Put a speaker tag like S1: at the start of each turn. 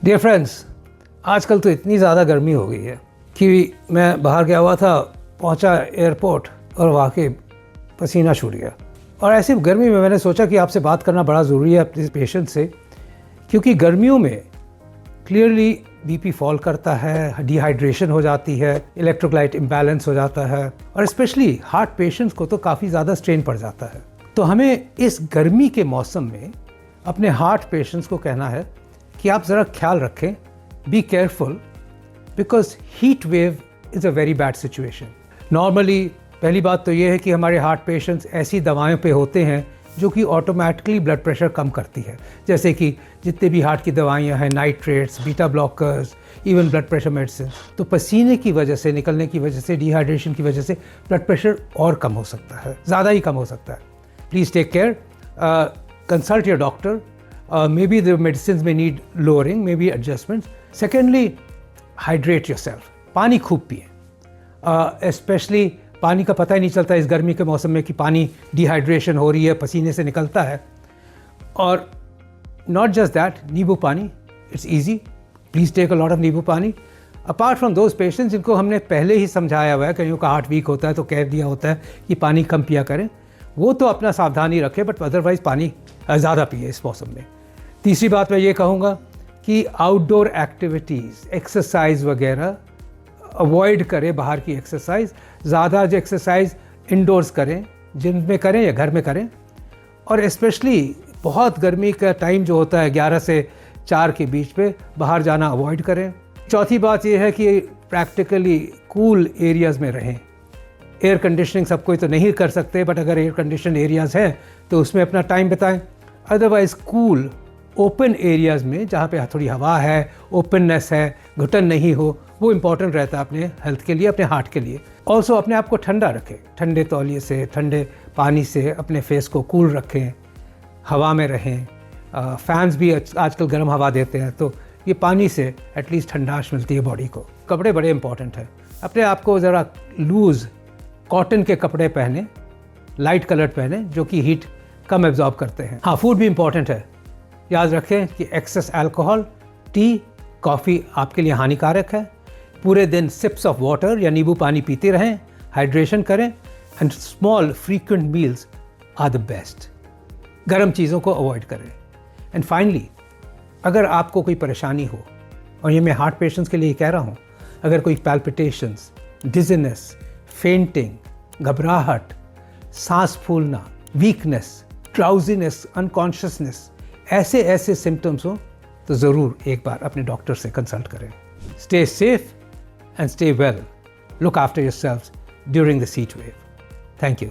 S1: Dear friends, आजकल तो इतनी ज़्यादा गर्मी हो गई है कि मैं बाहर गया हुआ था, पहुंचा एयरपोर्ट और वाकई पसीना छूट गया। और ऐसी गर्मी में मैंने सोचा कि आपसे बात करना बड़ा ज़रूरी है अपने पेशेंट से, क्योंकि गर्मियों में क्लियरली बीपी फॉल करता है, डिहाइड्रेशन हो जाती है, इलेक्ट्रोलाइट इम्बैलेंस हो जाता है और स्पेशली हार्ट पेशेंट्स को तो काफ़ी ज़्यादा स्ट्रेन पड़ जाता है। तो हमें इस गर्मी के मौसम में अपने हार्ट पेशेंट्स को कहना है कि आप ज़रा ख्याल रखें, be careful, because heat wave is a very bad situation. Normally पहली बात तो ये है कि हमारे हार्ट पेशेंट्स ऐसी दवाओं पे होते हैं जो कि ऑटोमेटिकली ब्लड प्रेशर कम करती है, जैसे कि जितने भी हार्ट की दवाइयाँ हैं, nitrates, beta blockers, even blood pressure medicine. तो पसीने की वजह से, निकलने की वजह से, डिहाइड्रेशन की वजह से ब्लड प्रेशर और कम हो सकता है, ज़्यादा ही कम हो सकता है। Please take care, consult your doctor, maybe the medicines may need lowering, maybe adjustments. Secondly, hydrate yourself. पानी खूब पिए, especially पानी का पता ही नहीं चलता इस गर्मी के मौसम में कि पानी डिहाइड्रेशन हो रही है, पसीने से निकलता है। और not just that, नींबू पानी, it's easy. Please take a lot of नींबू पानी. Apart from those patients जिनको हमने पहले ही समझाया हुआ है, कईयों का हार्ट वीक होता है तो कह दिया होता है कि पानी कम पिया करें, वो तो अपना सावधानी रखें, बट अदरवाइज़ पानी ज़्यादा पिए इस मौसम में। तीसरी बात मैं ये कहूँगा कि आउटडोर एक्टिविटीज़, एक्सरसाइज वगैरह अवॉइड करें, बाहर की एक्सरसाइज। ज़्यादा जो एक्सरसाइज इंडोर्स करें, जिम में करें या घर में करें। और स्पेशली बहुत गर्मी का टाइम जो होता है 11 से 4 के बीच पे बाहर जाना अवॉइड करें। चौथी बात ये है कि प्रैक्टिकली कूल एरियाज़ में रहें। एयर कंडीशनिंग सब कोई तो नहीं कर सकते, बट अगर एयर कंडीशन एरियाज़ हैं तो उसमें अपना टाइम बिताएं। अदरवाइज़ कूल ओपन एरियाज़ में जहाँ पे थोड़ी हवा है, ओपननेस है, घुटन नहीं हो, वो इम्पॉर्टेंट रहता है अपने हेल्थ के लिए, अपने हार्ट के लिए। ऑल्सो अपने आप को ठंडा रखें, ठंडे तौलिए से, ठंडे पानी से अपने फेस को कूल रखें, हवा में रहें। फैंस भी आजकल गर्म हवा देते हैं, तो ये पानी से एटलीस्ट ठंडाश मिलती है बॉडी को। कपड़े बड़े इंपॉर्टेंट हैं, अपने आप को ज़रा लूज़ कॉटन के कपड़े पहने, लाइट कलर्ड पहने, जो कि हीट कम एब्जॉर्ब करते हैं। हाँ, फूड भी इंपॉर्टेंट है। याद रखें कि एक्सेस अल्कोहल, टी, कॉफ़ी आपके लिए हानिकारक है। पूरे दिन सिप्स ऑफ वाटर या नींबू पानी पीते रहें, हाइड्रेशन करें, and small frequent meals are the best. गर्म चीज़ों को अवॉइड करें। एंड फाइनली, अगर आपको कोई परेशानी हो, और ये मैं हार्ट पेशेंट्स के लिए कह रहा हूँ, अगर कोई पैल्पिटेशंस, डिजीनेस, फेंटिंग, घबराहट, सांस फूलना, वीकनेस, ड्राउजीनेस, अनकॉन्शियसनेस, ऐसे सिम्टम्स हो तो ज़रूर एक बार अपने डॉक्टर से कंसल्ट करें। Stay safe and stay well. Look after yourselves during the heat wave. Thank you.